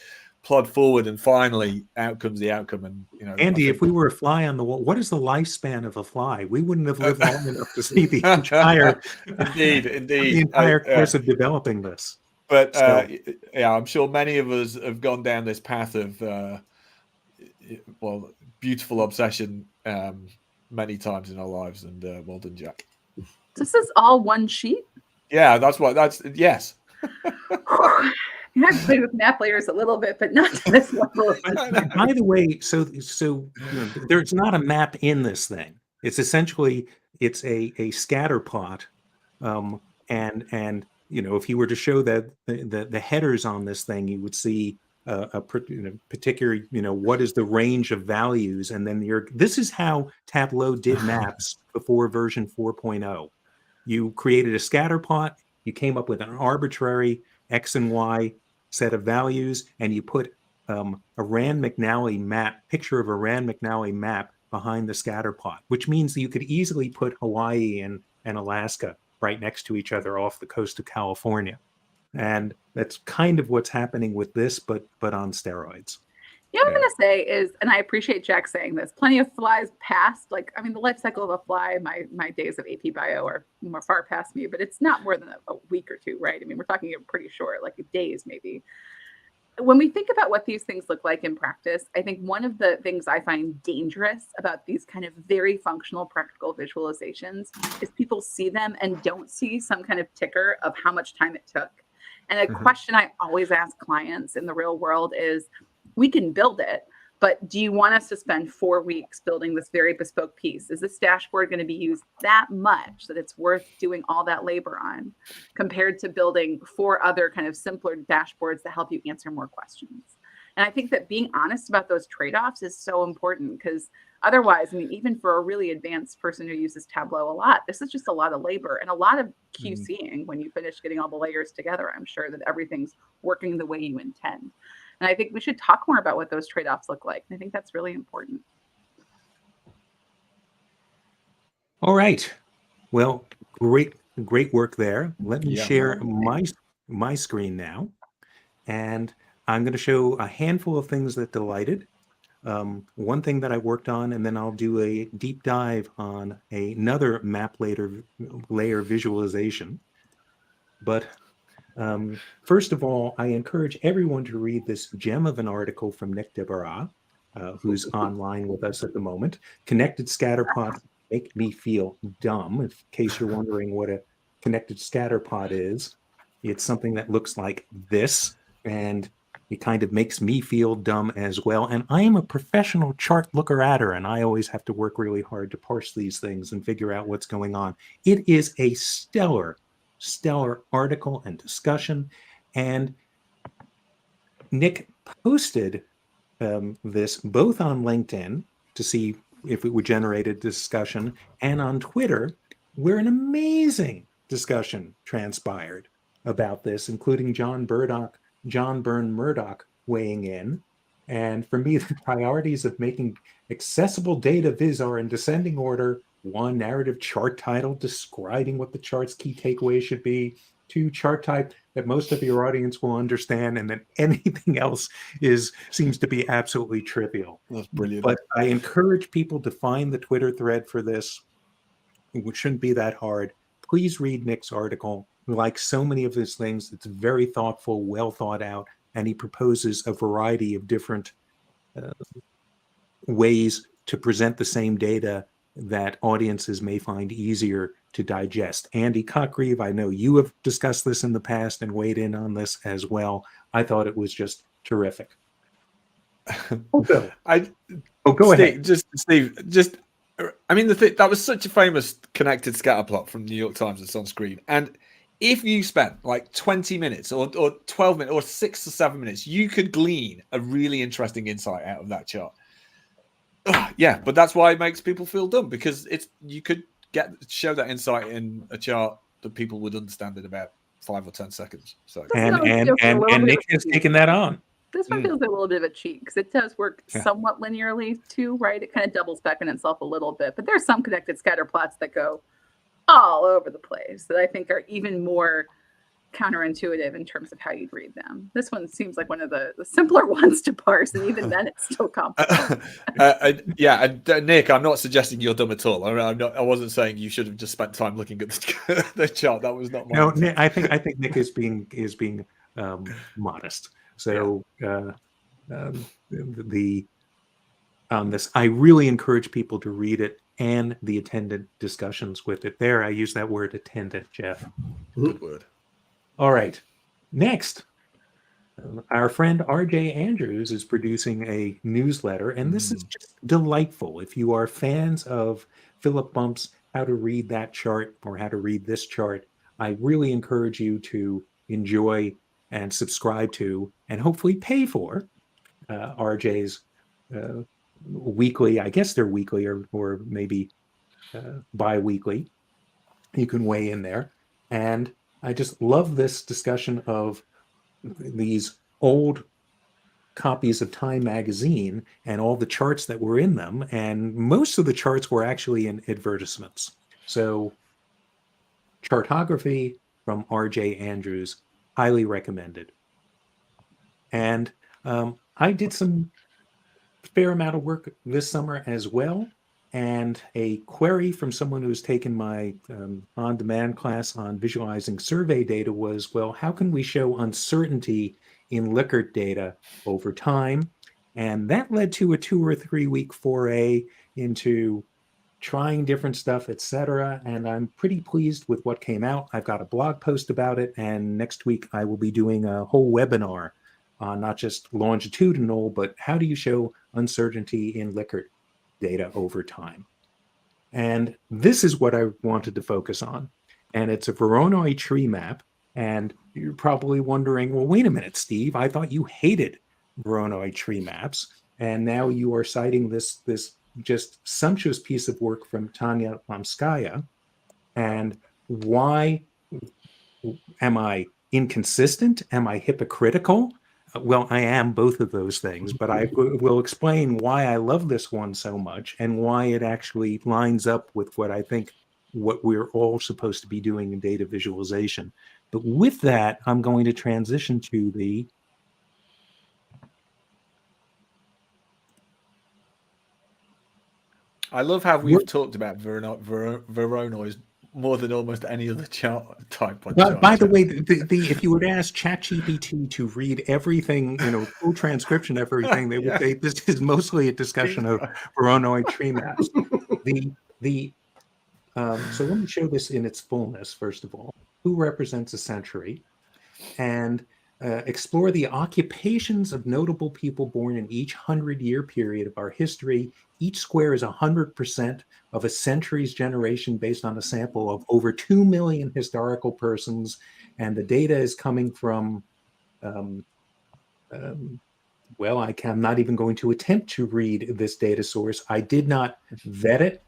plod forward, and finally out comes the outcome. And Andy, if we were a fly on the wall, what is the lifespan of a fly? We wouldn't have lived long enough to see the entire indeed course of developing this. But I'm sure many of us have gone down this path of beautiful obsession many times in our lives. And well done, Jack. This is all one sheet. Yeah, yes. I've played with map layers a little bit, but not to this level. By the way, so there's not a map in this thing. It's essentially a scatter plot, and if you were to show that the headers on this thing, you would see a particular what is the range of values, and then this is how Tableau did maps before version 4.0. You created a scatter plot, you came up with an arbitrary X and Y set of values, and you put a Rand McNally map, picture of a Rand McNally map behind the scatter plot, which means that you could easily put Hawaii and Alaska right next to each other off the coast of California. And that's kind of what's happening with this, but on steroids. What I'm going to say is, and I appreciate Jack saying this, plenty of flies passed. The life cycle of a fly, my days of AP Bio are more far past me, but it's not more than a week or two, right? I mean, we're talking pretty short, like days maybe. When we think about what these things look like in practice, I think one of the things I find dangerous about these kind of very functional, practical visualizations is people see them and don't see some kind of ticker of how much time it took. And a question I always ask clients in the real world is, we can build it, but do you want us to spend 4 weeks building this very bespoke piece? Is this dashboard going to be used that much that it's worth doing all that labor on, compared to building 4 other kind of simpler dashboards that help you answer more questions? And I think that being honest about those trade-offs is so important, because otherwise, I mean, even for a really advanced person who uses Tableau a lot, this is just a lot of labor and a lot of QCing when you finish getting all the layers together. I'm sure that everything's working the way you intend. And I think we should talk more about what those trade-offs look like. I think that's really important. All right. Well, great work there. Let me Yeah. share my screen now. And I'm going to show a handful of things that delighted. One thing that I worked on, and then I'll do a deep dive on another map layer visualization. But first of all, I encourage everyone to read this gem of an article from Nick Deborah, who's online with us at the moment. Connected scatterplots make me feel dumb. In case you're wondering what a connected scatterplot is, it's something that looks like this, and it kind of makes me feel dumb as well. And I am a professional chart looker-atter, and I always have to work really hard to parse these things and figure out what's going on. It is a stellar article and discussion. And Nick posted this both on LinkedIn to see if it would generate a discussion, and on Twitter, where an amazing discussion transpired about this, including John Byrne Murdoch weighing in. And for me, the priorities of making accessible data viz are in descending order: 1, narrative chart title describing what the chart's key takeaway should be; 2, chart type that most of your audience will understand; and then anything else seems to be absolutely trivial. That's brilliant. But I encourage people to find the Twitter thread for this, which shouldn't be that hard. Please read Nick's article. Like so many of his things, it's very thoughtful, well thought out, and he proposes a variety of different ways to present the same data that audiences may find easier to digest. Andy Cockgreave, I know you have discussed this in the past and weighed in on this as well. I thought it was just terrific. Go ahead. Steve, I mean, that was such a famous connected scatterplot from New York Times that's on screen. And if you spent like 20 minutes or 12 minutes or 6 or 7 minutes, you could glean a really interesting insight out of that chart. Yeah, but that's why it makes people feel dumb, because you could show that insight in a chart that people would understand in about 5 or 10 seconds. So and Nick has taken that on. This one feels a little bit of a cheat because it does work somewhat linearly too, right? It kind of doubles back on itself a little bit, but there's some connected scatter plots that go all over the place that I think are even more counterintuitive in terms of how you'd read them. This one seems like one of the simpler ones to parse, and even then it's still complicated. Nick, I'm not suggesting you're dumb at all. I wasn't saying you should have just spent time looking at the chart. That was not my No, Nick, I think Nick is being modest. So this, I really encourage people to read it and the attendant discussions with it. There, I use that word attendant, Jeff. Good word. All right. Next, our friend RJ Andrews is producing a newsletter, and this is just delightful. If you are fans of Philip Bump's How to Read That Chart or How to Read This Chart, I really encourage you to enjoy and subscribe to and hopefully pay for RJ's weekly, I guess they're weekly or maybe bi-weekly. You can weigh in there. And I just love this discussion of these old copies of Time magazine and all the charts that were in them. And most of the charts were actually in advertisements. So Chartography from RJ Andrews, highly recommended. And I did some fair amount of work this summer as well. And a query from someone who's taken my on-demand class on visualizing survey data was, well, how can we show uncertainty in Likert data over time? And that led to a 2 or 3 week foray into trying different stuff, etc. And I'm pretty pleased with what came out. I've got a blog post about it. And next week, I will be doing a whole webinar on not just longitudinal, but how do you show uncertainty in Likert data over time. And this is what I wanted to focus on. And it's a Voronoi tree map. And you're probably wondering, well, wait a minute, Steve, I thought you hated Voronoi tree maps. And now you are citing this just sumptuous piece of work from Tanya Lamskaya. And why am I inconsistent? Am I hypocritical? Well, I am both of those things, but I will explain why I love this one so much and why it actually lines up with what I think what we're all supposed to be doing in data visualization. But with that, I'm going to transition to the I love how we've talked about Voronoi more than almost any other chart type on chart. By the way, if you were to ask ChatGPT to read everything, full transcription of everything, they would Yeah. say this is mostly a discussion of Voronoi tree maps. So let me show this in its fullness, first of all. Who represents a century? And explore the occupations of notable people born in each 100-year period of our history. Each square is 100% of a century's generation based on a sample of over 2 million historical persons. And the data is coming from, I'm not even going to attempt to read this data source. I did not vet it.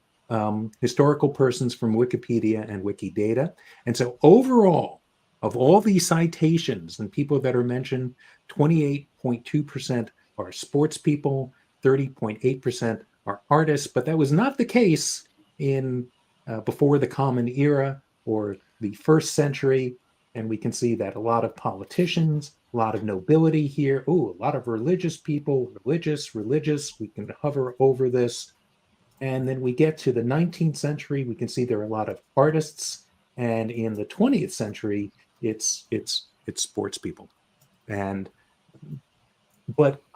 Historical persons from Wikipedia and Wikidata. And so overall, of all these citations and people that are mentioned, 28.2% are sports people, 30.8% are artists, but that was not the case in before the Common Era or the first century. And we can see that a lot of politicians, a lot of nobility here, a lot of religious people, religious. We can hover over this. And then we get to the 19th century, we can see there are a lot of artists. And in the 20th century, it's sports people. But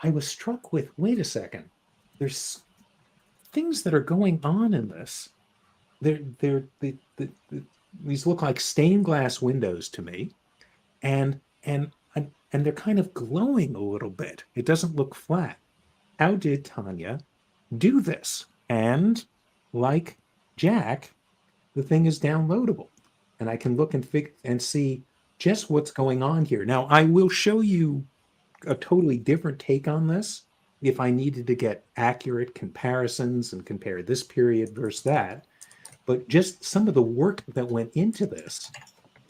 I was struck with, wait a second, there's things that are going on in this. These look like stained glass windows to me, and they're kind of glowing a little bit. It doesn't look flat. How did Tanya do this? And like Jack, the thing is downloadable, and I can look and see just what's going on here. Now, I will show you a totally different take on this if I needed to get accurate comparisons and compare this period versus that. But just some of the work that went into this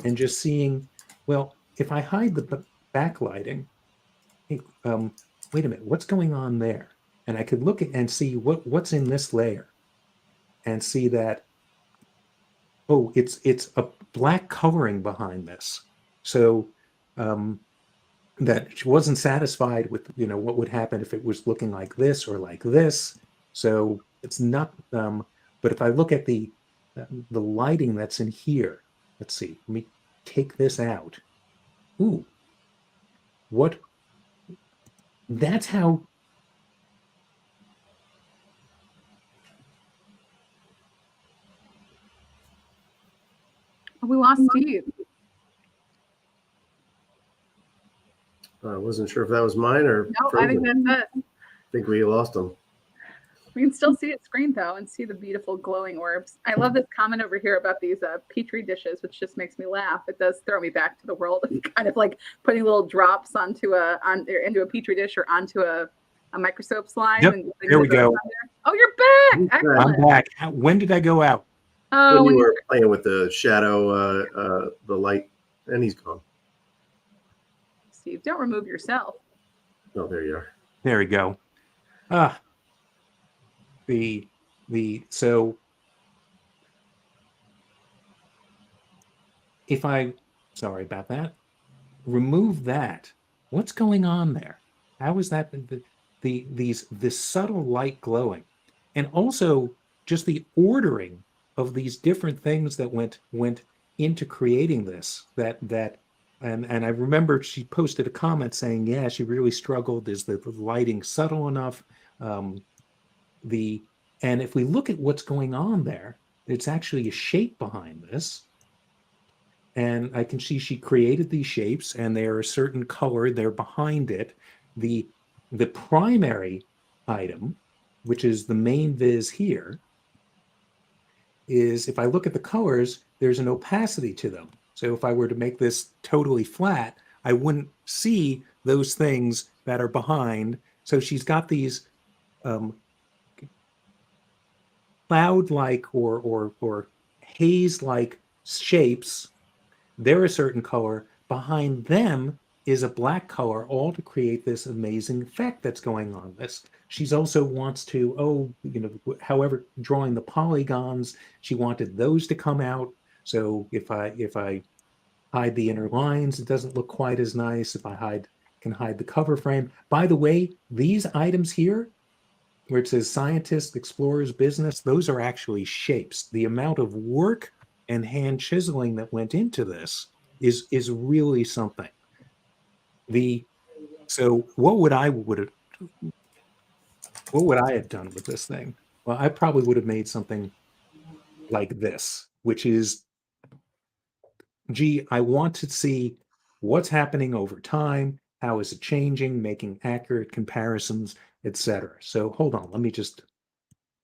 and just seeing, well, if I hide the backlighting, hey, wait a minute, what's going on there? And I could look at and see what's in this layer and see that, it's a black coloring behind this. So that she wasn't satisfied with, what would happen if it was looking like this or like this. So it's not, but if I look at the lighting that's in here, let's see, let me take this out. That's how. We lost Steve. I wasn't sure if that was mine or. No, I think that's it. I think we lost him. We can still see its screen though and see the beautiful glowing orbs. I love this comment over here about these Petri dishes, which just makes me laugh. It does throw me back to the world of kind of like putting little drops into a Petri dish or onto a microscope slide. Yep, and there we go. Oh, you're back. Excellent. I'm back. When did I go out? Oh, when you were playing with the shadow, the light, and he's gone. Steve, don't remove yourself. Oh, there you are. There we go. So if sorry about that, remove that, what's going on there? How is that this subtle light glowing? And also just the ordering of these different things that went into creating this, and I remember she posted a comment saying, yeah, she really struggled. Is the lighting subtle enough? And if we look at what's going on there, it's actually a shape behind this. And I can see she created these shapes and they're a certain color, they're behind it. The primary item, which is the main viz here, is if I look at the colors, there's an opacity to them. So if I were to make this totally flat, I wouldn't see those things that are behind. So she's got these cloud-like or haze-like shapes. They're a certain color. Behind them, is a black color, all to create this amazing effect that's going on. She's also wants to, however, drawing the polygons, she wanted those to come out. So if I hide the inner lines, it doesn't look quite as nice. If I can hide the cover frame. By the way, these items here, where it says scientist, explorers, business, those are actually shapes. The amount of work and hand chiseling that went into this is really something. So what would I have done with this thing? Well, I probably would have made something like this, which is, gee, I want to see what's happening over time, how is it changing, making accurate comparisons, etc. So hold on, let me just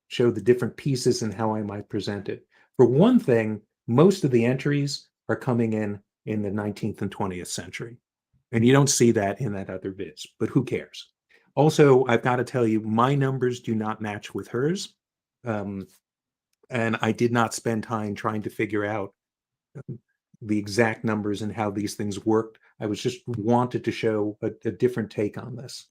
show the different pieces and how I might present it. For one thing, most of the entries are coming in the 19th and 20th century. And you don't see that in that other viz, but who cares? Also, I've got to tell you, my numbers do not match with hers. And I did not spend time trying to figure out the exact numbers and how these things worked. I was just wanted to show a different take on this.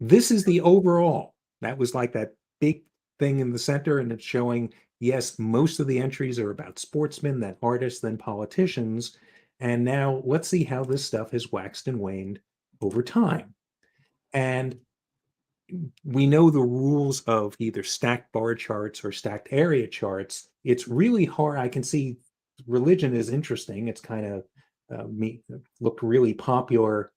This is the overall. That was like that big thing in the center, and it's showing, yes, most of the entries are about sportsmen, then artists, then politicians. And now let's see how this stuff has waxed and waned over time. And we know the rules of either stacked bar charts or stacked area charts. It's really hard. I can see religion is interesting. It's kind of looked really popular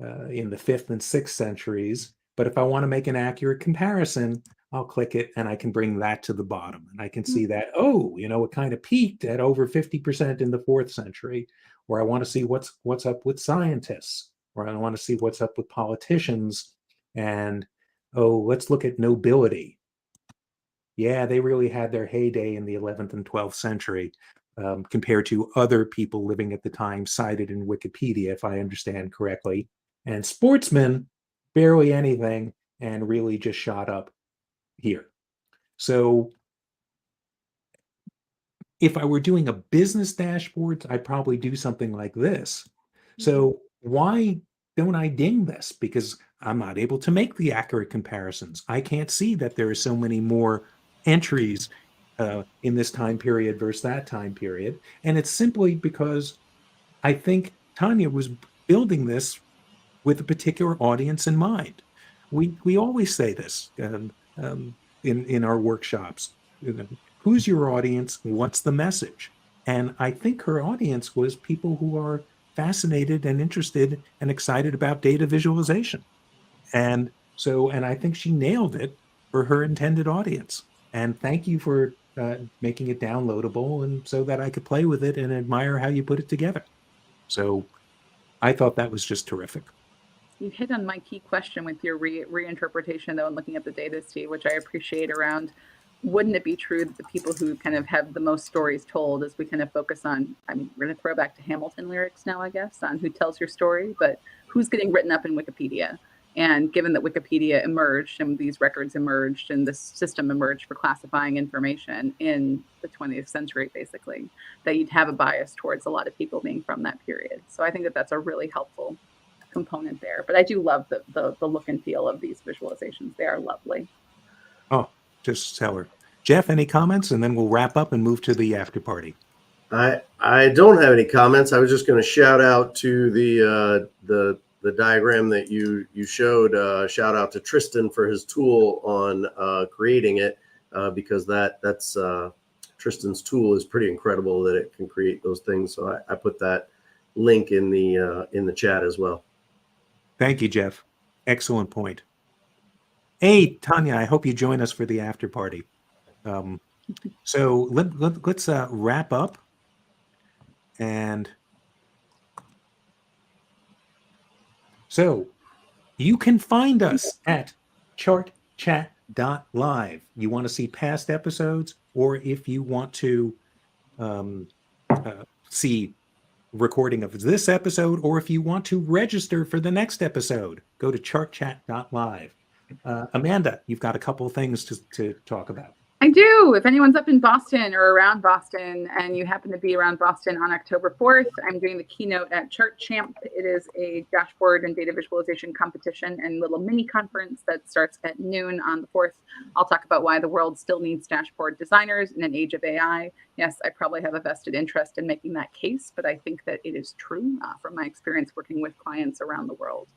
in the 5th and 6th centuries. But if I want to make an accurate comparison, I'll click it and I can bring that to the bottom. And I can see that, it kind of peaked at over 50% in the 4th century. Or I want to see what's up with scientists, or I want to see what's up with politicians. And, let's look at nobility. Yeah, they really had their heyday in the 11th and 12th century compared to other people living at the time cited in Wikipedia, if I understand correctly. And sportsmen, barely anything, and really just shot up here. So if I were doing a business dashboard, I'd probably do something like this. So why don't I ding this? Because I'm not able to make the accurate comparisons. I can't see that there are so many more entries in this time period versus that time period. And it's simply because I think Tanya was building this with a particular audience in mind. We always say this in our workshops. Who's your audience? What's the message? And I think her audience was people who are fascinated and interested and excited about data visualization. And I think she nailed it for her intended audience. And thank you for making it downloadable and so that I could play with it and admire how you put it together. So I thought that was just terrific. You hit on my key question with your reinterpretation, though, and looking at the data, Steve, which I appreciate around, wouldn't it be true that the people who kind of have the most stories told, as we kind of focus on, we're going to throw back to Hamilton lyrics now, I guess, on who tells your story, but who's getting written up in Wikipedia? And given that Wikipedia emerged and these records emerged and this system emerged for classifying information in the 20th century, basically, that you'd have a bias towards a lot of people being from that period. So I think that that's a really helpful component there. But I do love the look and feel of these visualizations. They are lovely. Oh, just stellar. Jeff, any comments? And then we'll wrap up and move to the after party. I don't have any comments. I was just going to shout out to the diagram that you showed. Shout out to Tristan for his tool on creating it, because that's Tristan's tool is pretty incredible that it can create those things. So I put that link in the chat as well. Thank you, Jeff. Excellent point. Hey, Tanya, I hope you join us for the after party. So let's wrap up. And so you can find us at chartchat.live. You want to see past episodes, or if you want to see recording of this episode, or if you want to register for the next episode, go to chartchat.live. Amanda, you've got a couple of things to talk about. I do. If anyone's up in Boston or around Boston and you happen to be around Boston on October 4th, I'm doing the keynote at Chart Champ. It is a dashboard and data visualization competition and little mini conference that starts at noon on the 4th. I'll talk about why the world still needs dashboard designers in an age of AI. Yes, I probably have a vested interest in making that case, but I think that it is true from my experience working with clients around the world.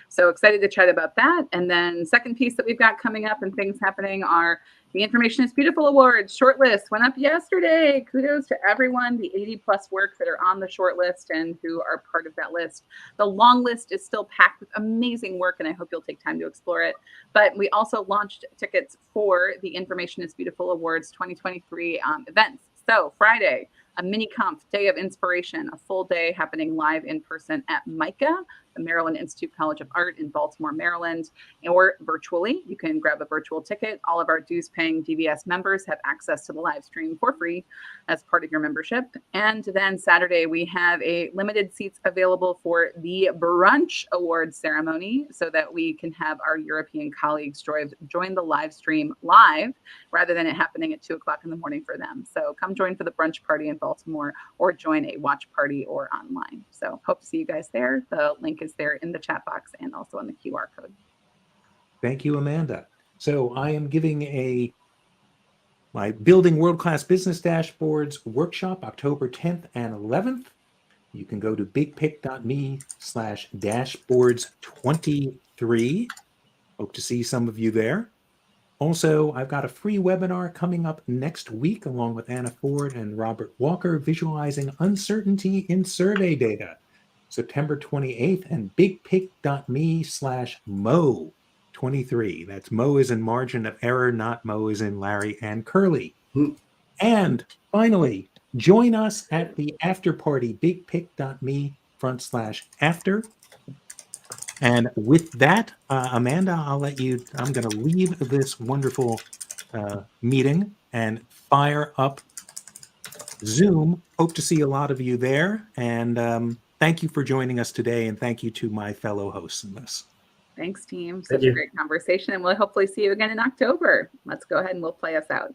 So excited to chat about that. And then second piece that we've got coming up and things happening are the Information is Beautiful Awards shortlist went up yesterday. Kudos to everyone, the 80 plus works that are on the shortlist and who are part of that list. The long list is still packed with amazing work, and I hope you'll take time to explore it. But we also launched tickets for the Information is Beautiful Awards 2023 events. So Friday, a mini conf, day of inspiration, a full day happening live in person at MICA, the Maryland Institute College of Art in Baltimore, Maryland, or virtually. You can grab a virtual ticket. All of our dues-paying DVS members have access to the live stream for free as part of your membership. And then Saturday, we have a limited seats available for the brunch awards ceremony so that we can have our European colleagues join the live stream live rather than it happening at 2 o'clock in the morning for them. So come join for the brunch party in Baltimore or join a watch party or online. So hope to see you guys there. The link is there in the chat box and also on the QR code. Thank you, Amanda. So I am giving my Building World-Class Business Dashboards workshop October 10th and 11th. You can go to bigpick.me/dashboards23. Hope to see some of you there. Also, I've got a free webinar coming up next week along with Anna Ford and Robert Walker, visualizing uncertainty in survey data, September 28th, and bigpick.me/Mo23. That's Mo is in margin of error, not Mo is in Larry and Curly. And finally, join us at the after party, bigpick.me/after. And with that, Amanda, I'm going to leave this wonderful meeting and fire up Zoom. Hope to see a lot of you there. And thank you for joining us today. And thank you to my fellow hosts in this. Thanks, team. Such a great conversation. And we'll hopefully see you again in October. Let's go ahead and we'll play us out.